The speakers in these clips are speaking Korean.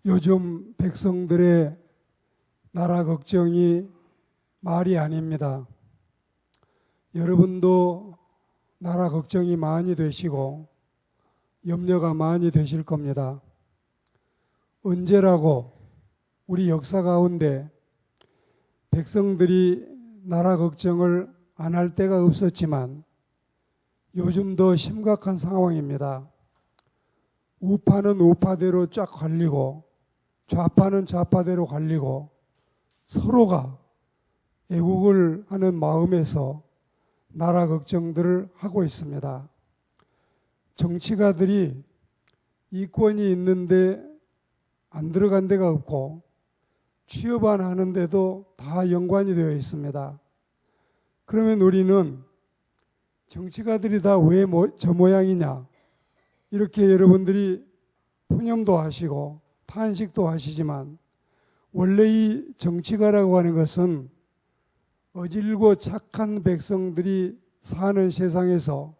요즘 백성들의 나라 걱정이 말이 아닙니다. 여러분도 나라 걱정이 많이 되시고 염려가 많이 되실 겁니다. 언제라고 우리 역사 가운데 백성들이 나라 걱정을 안 할 때가 없었지만 요즘도 심각한 상황입니다. 우파는 우파대로 쫙 갈리고 좌파는 좌파대로 갈리고 서로가 애국을 하는 마음에서 나라 걱정들을 하고 있습니다. 정치가들이 이권이 있는데 안 들어간 데가 없고 취업 안 하는데도 다 연관이 되어 있습니다. 그러면 우리는 정치가들이 다 왜 저 모양이냐, 이렇게 여러분들이 푸념도 하시고 탄식도 하시지만, 원래 이 정치가라고 하는 것은 어질고 착한 백성들이 사는 세상에서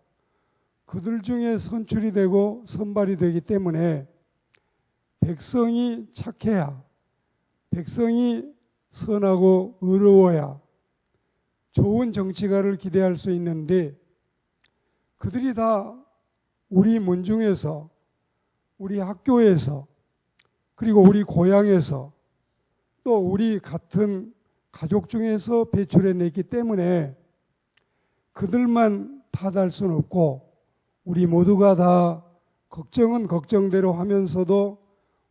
그들 중에 선출이 되고 선발이 되기 때문에 백성이 착해야, 백성이 선하고 의로워야 좋은 정치가를 기대할 수 있는데, 그들이 다 우리 문중에서, 우리 학교에서, 그리고 우리 고향에서, 또 우리 같은 가족 중에서 배출해냈기 때문에 그들만 탓할 수는 없고, 우리 모두가 다 걱정은 걱정대로 하면서도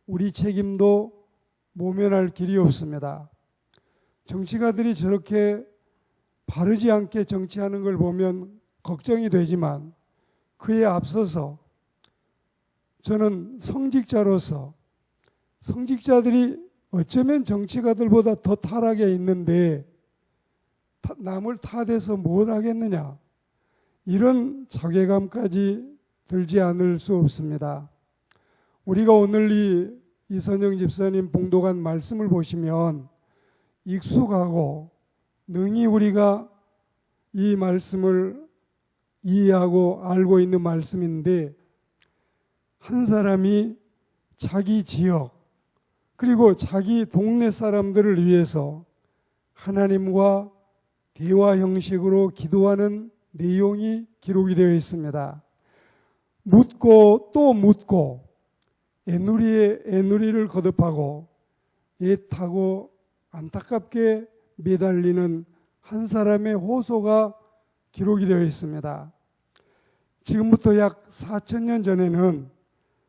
우리 책임도 모면할 길이 없습니다. 정치가들이 저렇게 바르지 않게 정치하는 걸 보면 걱정이 되지만, 그에 앞서서 저는 성직자로서, 성직자들이 어쩌면 정치가들보다 더 타락해 있는데 남을 탓해서 뭘 하겠느냐, 이런 자괴감까지 들지 않을 수 없습니다. 우리가 오늘 이선영 집사님 봉독한 말씀을 보시면 익숙하고 능히 우리가 이 말씀을 이해하고 알고 있는 말씀인데, 한 사람이 자기 지역 그리고 자기 동네 사람들을 위해서 하나님과 대화 형식으로 기도하는 내용이 기록이 되어 있습니다. 묻고 또 묻고 애누리에 애누리를 거듭하고 애타고 안타깝게 매달리는 한 사람의 호소가 기록이 되어 있습니다. 지금부터 약 4,000년 전에는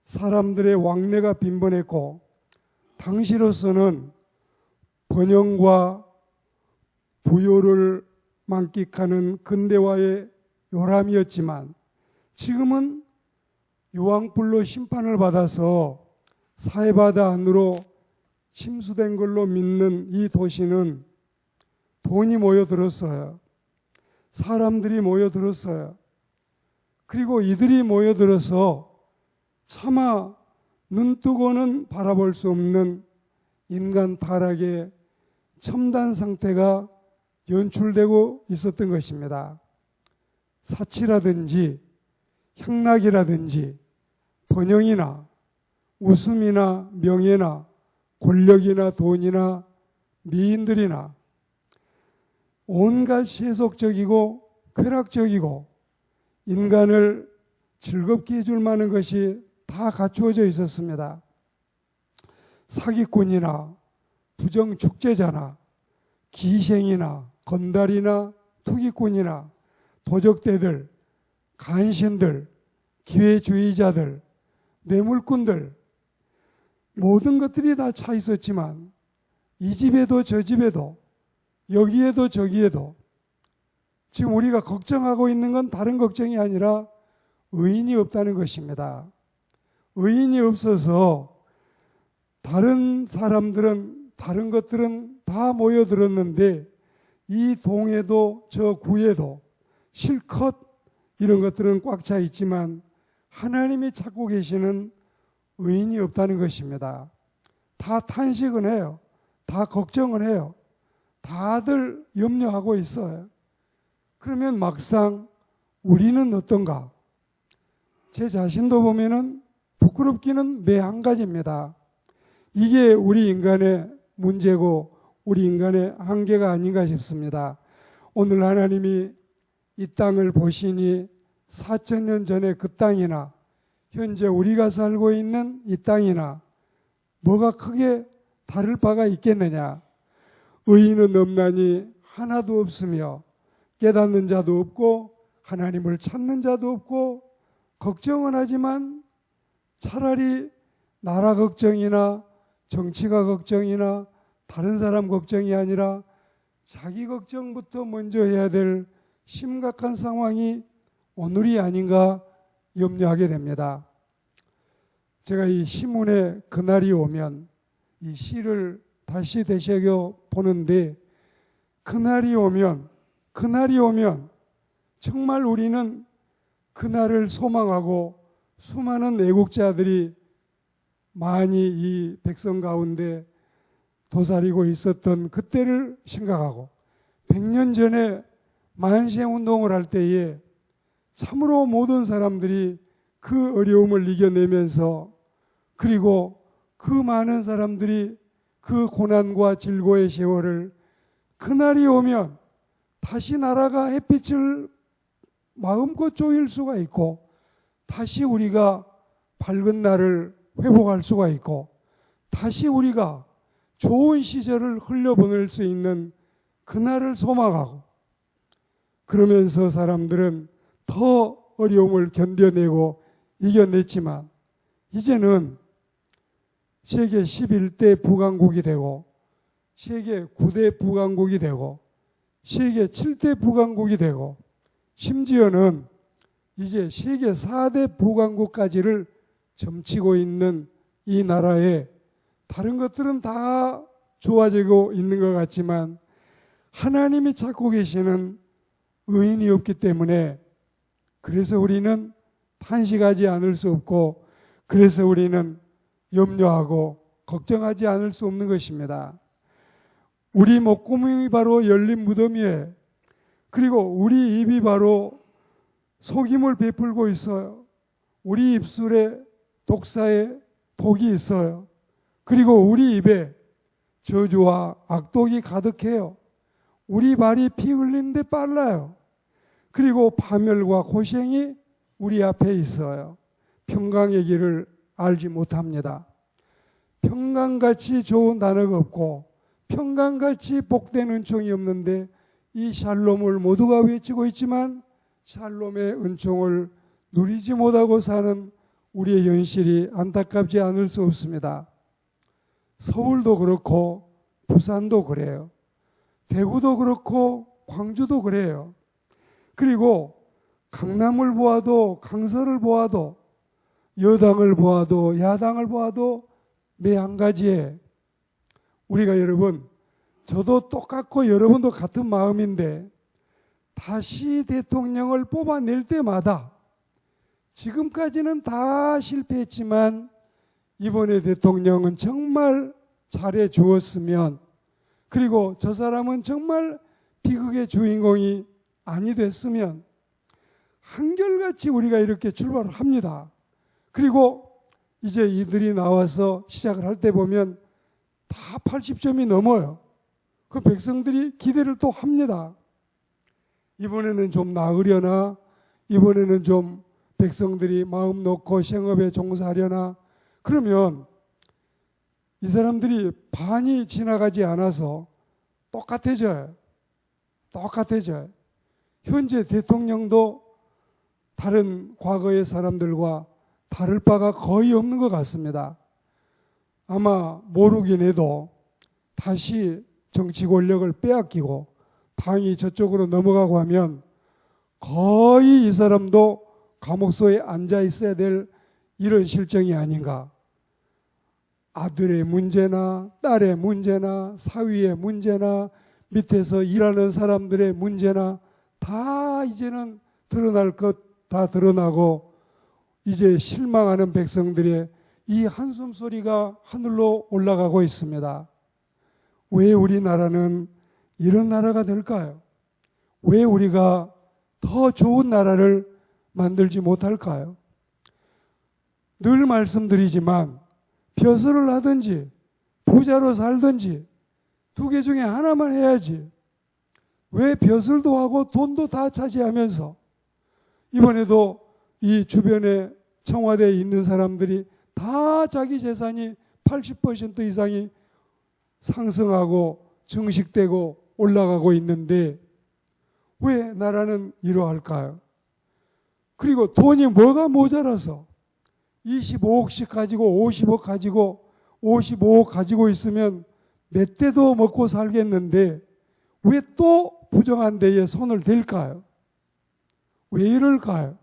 사람들의 왕래가 빈번했고, 당시로서는 번영과 부요를 만끽하는 근대화의 요람이었지만, 지금은 유황불로 심판을 받아서 사해바다 안으로 침수된 걸로 믿는 이 도시는 돈이 모여들었어요. 사람들이 모여들었어요. 그리고 이들이 모여들어서 차마 눈뜨고는 바라볼 수 없는 인간 타락의 첨단 상태가 연출되고 있었던 것입니다. 사치라든지 향락이라든지 번영이나 웃음이나 명예나 권력이나 돈이나 미인들이나 온갖 세속적이고 쾌락적이고 인간을 즐겁게 해줄 만한 것이 다 갖추어져 있었습니다. 사기꾼이나 부정축제자나 기생이나 건달이나 투기꾼이나 도적대들, 간신들, 기회주의자들, 뇌물꾼들, 모든 것들이 다 차 있었지만 이 집에도 저 집에도 여기에도 저기에도 지금 우리가 걱정하고 있는 건 다른 걱정이 아니라 의인이 없다는 것입니다. 의인이 없어서 다른 사람들은, 다른 것들은 다 모여들었는데 이 동에도 저 구에도 실컷 이런 것들은 꽉 차 있지만 하나님이 찾고 계시는 의인이 없다는 것입니다. 다 탄식은 해요. 다 걱정을 해요. 다들 염려하고 있어요. 그러면 막상 우리는 어떤가? 제 자신도 보면은 부끄럽기는 매 한 가지입니다. 이게 우리 인간의 문제고 우리 인간의 한계가 아닌가 싶습니다. 오늘 하나님이 이 땅을 보시니 4,000년 전에 그 땅이나 현재 우리가 살고 있는 이 땅이나 뭐가 크게 다를 바가 있겠느냐. 의인은 없나니 하나도 없으며 깨닫는 자도 없고 하나님을 찾는 자도 없고 걱정은 하지만 차라리 나라 걱정이나 정치가 걱정이나 다른 사람 걱정이 아니라 자기 걱정부터 먼저 해야 될 심각한 상황이 오늘이 아닌가 염려하게 됩니다. 제가 이 시문에 그날이 오면 이 시를 다시 되새겨 보는데 그날이 오면 정말 우리는 그날을 소망하고 수많은 애국자들이 많이 이 백성 가운데 도사리고 있었던 그때를 생각하고 100년 전에 만세운동을 할 때에 참으로 모든 사람들이 그 어려움을 이겨내면서 그리고 그 많은 사람들이 그 고난과 질고의 세월을 그날이 오면 다시 나라가 햇빛을 마음껏 조일 수가 있고 다시 우리가 밝은 날을 회복할 수가 있고 다시 우리가 좋은 시절을 흘려보낼 수 있는 그날을 소망하고 그러면서 사람들은 더 어려움을 견뎌내고 이겨냈지만 이제는 세계 11대 부강국이 되고 세계 9대 부강국이 되고 세계 7대 부강국이 되고 심지어는 이제 세계 4대 부강국까지를 점치고 있는 이 나라에 다른 것들은 다 좋아지고 있는 것 같지만 하나님이 찾고 계시는 의인이 없기 때문에 그래서 우리는 탄식하지 않을 수 없고 그래서 우리는 염려하고 걱정하지 않을 수 없는 것입니다. 우리 목구멍이 바로 열린 무덤이에요. 그리고 우리 입이 바로 속임을 베풀고 있어요. 우리 입술에 독사의 독이 있어요. 그리고 우리 입에 저주와 악독이 가득해요. 우리 발이 피 흘리는데 빨라요. 그리고 파멸과 고생이 우리 앞에 있어요. 평강의 길을 알지 못합니다. 평강같이 좋은 단어가 없고 평강같이 복된 은총이 없는데 이 샬롬을 모두가 외치고 있지만 샬롬의 은총을 누리지 못하고 사는 우리의 현실이 안타깝지 않을 수 없습니다. 서울도 그렇고 부산도 그래요. 대구도 그렇고 광주도 그래요. 그리고 강남을 보아도 강서를 보아도 여당을 보아도 야당을 보아도 매 한 가지에 우리가 여러분 저도 똑같고 여러분도 같은 마음인데 다시 대통령을 뽑아낼 때마다 지금까지는 다 실패했지만 이번에 대통령은 정말 잘해 주었으면 그리고 저 사람은 정말 비극의 주인공이 아니 됐으면 한결같이 우리가 이렇게 출발을 합니다. 그리고 이제 이들이 나와서 시작을 할 때 보면 다 80점이 넘어요. 그 백성들이 기대를 또 합니다. 이번에는 좀 나으려나 이번에는 좀 백성들이 마음 놓고 생업에 종사하려나 그러면 이 사람들이 반이 지나가지 않아서 똑같아져요. 현재 대통령도 다른 과거의 사람들과 다를 바가 거의 없는 것 같습니다. 아마 모르긴 해도 다시 정치 권력을 빼앗기고 당이 저쪽으로 넘어가고 하면 거의 이 사람도 감옥소에 앉아 있어야 될 이런 실정이 아닌가. 아들의 문제나 딸의 문제나 사위의 문제나 밑에서 일하는 사람들의 문제나 다 이제는 드러날 것 다 드러나고 이제 실망하는 백성들의 이 한숨 소리가 하늘로 올라가고 있습니다. 왜 우리나라는 이런 나라가 될까요? 왜 우리가 더 좋은 나라를 만들지 못할까요? 늘 말씀드리지만 벼슬을 하든지 부자로 살든지 두 개 중에 하나만 해야지. 왜 벼슬도 하고 돈도 다 차지하면서 이번에도 이 주변에 청와대에 있는 사람들이 다 자기 재산이 80% 이상이 상승하고 증식되고 올라가고 있는데 왜 나라는 이러할까요? 그리고 돈이 뭐가 모자라서 25억씩 가지고 50억 가지고 55억 가지고 있으면 몇 대도 먹고 살겠는데 왜 또 부정한 데에 손을 댈까요? 왜 이럴까요?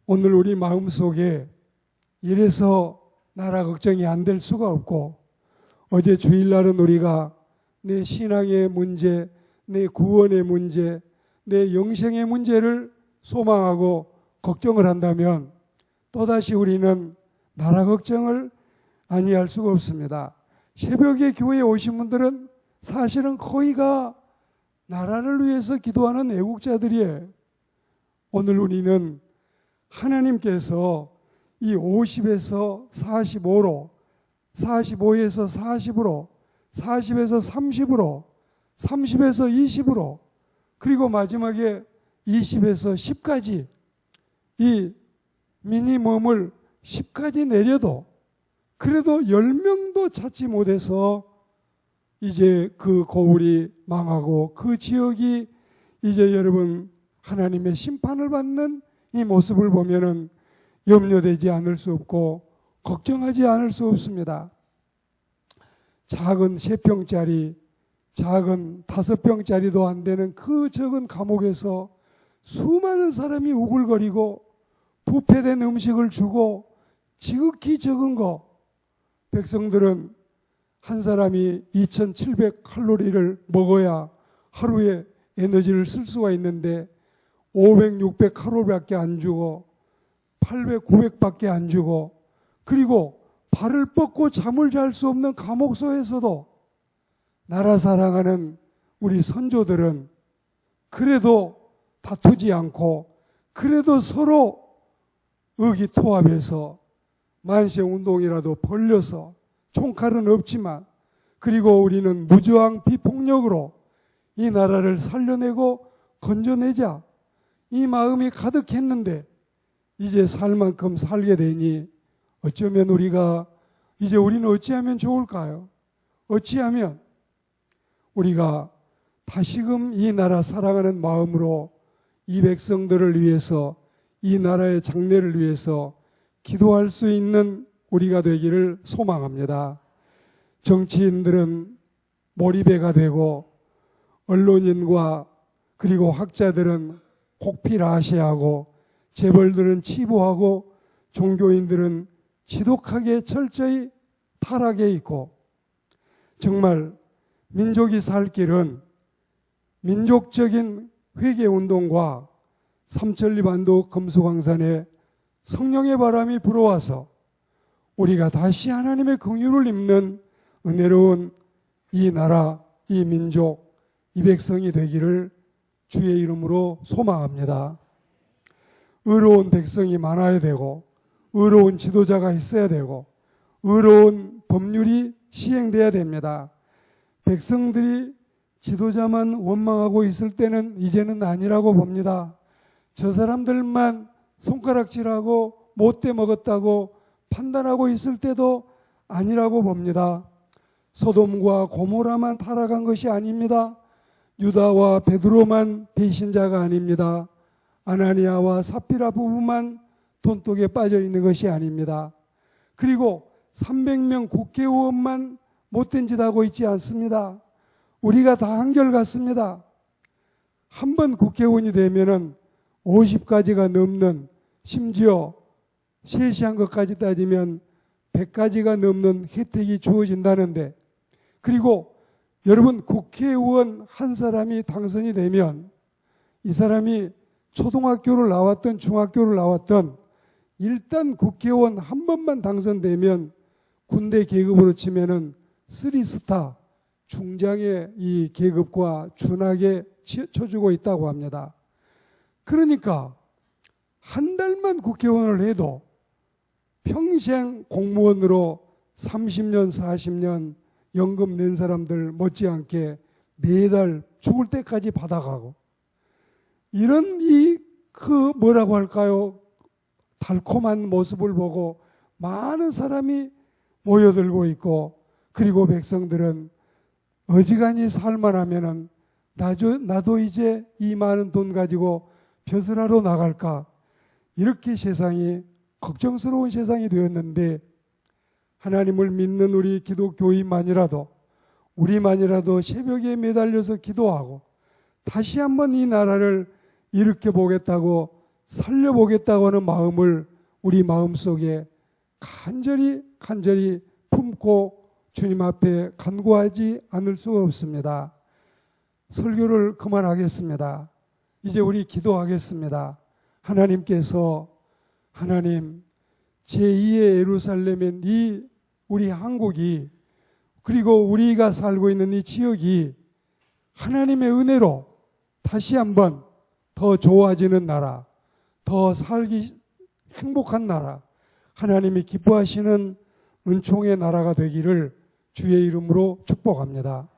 오늘 우리 마음속에 이래서 나라 걱정이 안 될 수가 없고, 어제 주일날은 우리가 내 신앙의 문제, 내 구원의 문제, 내 영생의 문제를 소망하고 걱정을 한다면 또다시 우리는 나라 걱정을 아니할 수가 없습니다. 새벽에 교회에 오신 분들은 사실은 거의가 나라를 위해서 기도하는 애국자들이에요. 오늘 우리는 하나님께서 이 50에서 45로, 45에서 40으로, 40에서 30으로, 30에서 20으로, 그리고 마지막에 20에서 10까지 이 미니멈을 10까지 내려도 그래도 10명도 찾지 못해서 이제 그 고을이 망하고 그 지역이 이제 여러분 하나님의 심판을 받는 이 모습을 보면은 염려되지 않을 수 없고 걱정하지 않을 수 없습니다. 작은 3평짜리, 작은 5평짜리도 안 되는 그 적은 감옥에서 수많은 사람이 우글거리고 부패된 음식을 주고 지극히 적은 거, 백성들은 한 사람이 2700칼로리를 먹어야 하루에 에너지를 쓸 수가 있는데 500, 600칼로리밖에 안 주고 800, 900밖에 안 주고, 그리고 발을 뻗고 잠을 잘 수 없는 감옥소에서도 나라 사랑하는 우리 선조들은 그래도 다투지 않고 그래도 서로 의기투합해서 만세운동이라도 벌려서, 총칼은 없지만, 그리고 우리는 무저항 비폭력으로 이 나라를 살려내고 건져내자 이 마음이 가득했는데 이제 살 만큼 살게 되니 어쩌면 우리는 어찌하면 좋을까요? 어찌하면 우리가 다시금 이 나라 사랑하는 마음으로 이 백성들을 위해서, 이 나라의 장래를 위해서 기도할 수 있는 우리가 되기를 소망합니다. 정치인들은 몰입해가 되고 언론인과 그리고 학자들은 kok필하시하고 재벌들은 치부하고 종교인들은 지독하게 철저히 타락해 있고, 정말 민족이 살 길은 민족적인 회개운동과 삼천리반도 금수강산에 성령의 바람이 불어와서 우리가 다시 하나님의 긍휼을 입는 은혜로운 이 나라, 이 민족, 이 백성이 되기를 주의 이름으로 소망합니다. 의로운 백성이 많아야 되고 의로운 지도자가 있어야 되고 의로운 법률이 시행돼야 됩니다. 백성들이 지도자만 원망하고 있을 때는 이제는 아니라고 봅니다. 저 사람들만 손가락질하고 못돼 먹었다고 판단하고 있을 때도 아니라고 봅니다. 소돔과 고모라만 타락한 것이 아닙니다. 유다와 베드로만 배신자가 아닙니다. 아나니아와 삽비라 부부만 돈독에 빠져 있는 것이 아닙니다. 그리고 300명 국회의원만 못된 짓 하고 있지 않습니다. 우리가 다 한결같습니다. 한 번 국회의원이 되면은 50가지가 넘는, 심지어 세시한 것까지 따지면 100가지가 넘는 혜택이 주어진다는데, 그리고 여러분 국회의원 한 사람이 당선이 되면 이 사람이 초등학교를 나왔던 중학교를 나왔던 일단 국회의원 한 번만 당선되면 군대 계급으로 치면은 3스타 중장의 이 계급과 준하게 쳐주고 있다고 합니다. 그러니까 한 달만 국회의원을 해도 평생 공무원으로 30년, 40년 연금 낸 사람들 못지않게 매달 죽을 때까지 받아가고, 이런 뭐라고 할까요? 달콤한 모습을 보고 많은 사람이 모여들고 있고, 그리고 백성들은 어지간히 살만하면은 나도 이제 이 많은 돈 가지고 벼슬하러 나갈까, 이렇게 세상이 걱정스러운 세상이 되었는데, 하나님을 믿는 우리 기독교인만이라도, 우리만이라도 새벽에 매달려서 기도하고 다시 한번 이 나라를 일으켜보겠다고, 살려보겠다고 하는 마음을 우리 마음속에 간절히 품고 주님 앞에 간구하지 않을 수가 없습니다. 설교를 그만하겠습니다. 이제 우리 기도하겠습니다. 하나님께서, 하나님, 제2의 예루살렘인 이 우리 한국이, 그리고 우리가 살고 있는 이 지역이 하나님의 은혜로 다시 한번 더 좋아지는 나라, 더 살기 행복한 나라, 하나님이 기뻐하시는 은총의 나라가 되기를 주의 이름으로 축복합니다.